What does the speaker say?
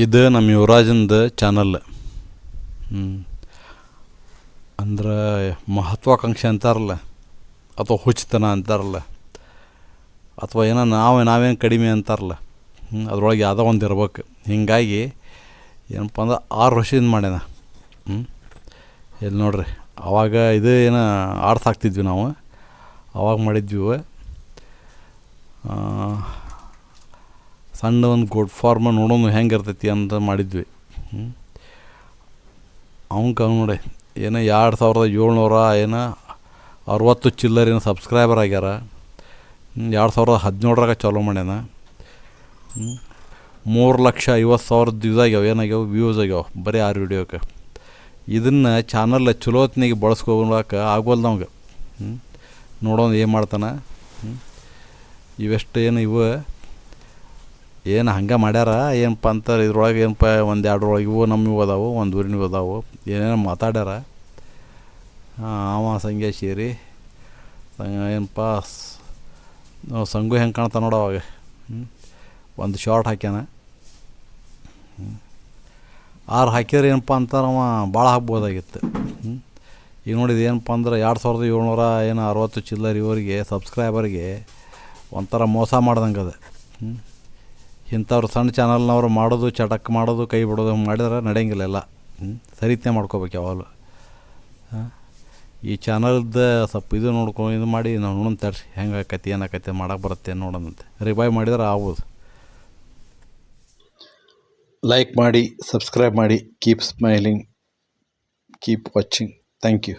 ಇದು ನಮ್ಮ ಯುವರಾಜಂದು ಚಾನಲ್. ಅಂದ್ರೆ ಮಹತ್ವಾಕಾಂಕ್ಷೆ ಅಂತಾರಲ್ಲ, ಅಥವಾ ಹುಚ್ಚುತನ ಅಂತಾರಲ್ಲ, ಅಥವಾ ಏನೋ ನಾವೇನು ಕಡಿಮೆ ಅಂತಾರಲ್ಲ, ಅದ್ರೊಳಗೆ ಯಾವುದೋ ಒಂದು ಇರ್ಬೇಕು. ಹೀಗಾಗಿ ಏನಪ್ಪ ಅಂದ್ರೆ 6 ವರ್ಷದಿಂದ ಮಾಡ್ಯಾನ. ಇಲ್ಲಿ ನೋಡ್ರಿ, ಆವಾಗ ಇದು ಏನೋ ಆಡ್ಸ್ ಹಾಕ್ತಿದ್ವಿ ನಾವು, ಆವಾಗ ಮಾಡಿದ್ವಿ. ಸಣ್ಣ ಒಂದು ಗೋಡ್ ಫಾರ್ಮ ನೋಡೋನು ಹೆಂಗೆ ಇರ್ತೈತಿ ಅಂತ ಮಾಡಿದ್ವಿ. ಅವ್ನು ನೋಡಿ ಏನೋ 2700 ಏನೋ 60 ಚಿಲ್ಲರೇನು ಸಬ್ಸ್ಕ್ರೈಬರ್ ಆಗ್ಯಾರ. 2017ರಾಗ ಚಾಲೂ ಮಾಡ್ಯಾನ. 3,50,000 ಇದಾಗ್ಯಾವ, ಏನಾಗ್ಯಾವ ವ್ಯೂಸ್ ಆಗ್ಯಾವ ಬರೀ 6 ವಿಡಿಯೋಕ್ಕೆ. ಇದನ್ನು ಚಾನಲ್ ಚಲೋತ್ನಿಗೆ ಬಳಸ್ಕೊಳಕ್ಕೆ ಆಗೋಲ್ಲ ನಮ್ಗೆ. ನೋಡೋಣ ಏನು ಮಾಡ್ತಾನೆ. ಇವೆಷ್ಟು ಏನು ಹಂಗೆ ಮಾಡ್ಯಾರ ಏನಪ್ಪ ಅಂತಾರೆ. ಇದ್ರೊಳಗೆ ಏನಪ್ಪ 1-2 ಇವು ನಮ್ಮವು ಅದಾವು, 1 ಊರಿನವು ಅದಾವು, ಏನೇನೋ ಮಾತಾಡ್ಯಾರ. ಅವ ಸಂಗೆ ಸೇರಿ ಏನಪ್ಪ ಸಂಗು ಹೆಂಗೆ ಕಾಣ್ತಾ ನೋಡು ಅವಾಗ. ಒಂದು ಶಾರ್ಟ್ ಹಾಕ್ಯಾನ. 6 ಹಾಕಿದ್ರೆ ಏನಪ್ಪ ಅಂತಾರೆ ಅವ ಭಾಳ ಹಾಕ್ಬೋದಾಗಿತ್ತು. ಈಗ ನೋಡಿದ್ದು ಏನಪ್ಪ ಅಂದ್ರೆ 2700 ಏನೋ 60 ಚಿಲ್ಲರ್ ಇವರಿಗೆ ಸಬ್ಸ್ಕ್ರೈಬರ್ಗೆ ಒಂಥರ ಮೋಸ ಮಾಡ್ದಂಗೆ ಅದು. ಇಂಥವ್ರು ಸಣ್ಣ ಚಾನಲ್ನವ್ರು ಮಾಡೋದು, ಚಟಕ್ ಮಾಡೋದು, ಕೈ ಬಿಡೋದು ಮಾಡಿದ್ರೆ ನಡೆಯಂಗಿಲ್ಲ. ಎಲ್ಲ ಸರಿತೇ ಮಾಡ್ಕೋಬೇಕು ಯಾವಾಗಲೂ. ಈ ಚಾನಲ್ದು ಸ್ವಲ್ಪ ಇದು ನೋಡ್ಕೊಂಡು ಇದು ಮಾಡಿ ನಾವು ನೋಡೋಣ ತಡ್ರಿ ಹೆಂಗೆ ಆಕತಿ ಏನಾಕತಿ ಮಾಡೋಕೆ ಬರುತ್ತೆ ನೋಡೋಣಂತೆ. ರಿವೈವ್ ಮಾಡಿದ್ರೆ ಆಗ್ಬೋದು. ಲೈಕ್ ಮಾಡಿ, ಸಬ್ಸ್ಕ್ರೈಬ್ ಮಾಡಿ. Keep smiling, keep watching. Thank you.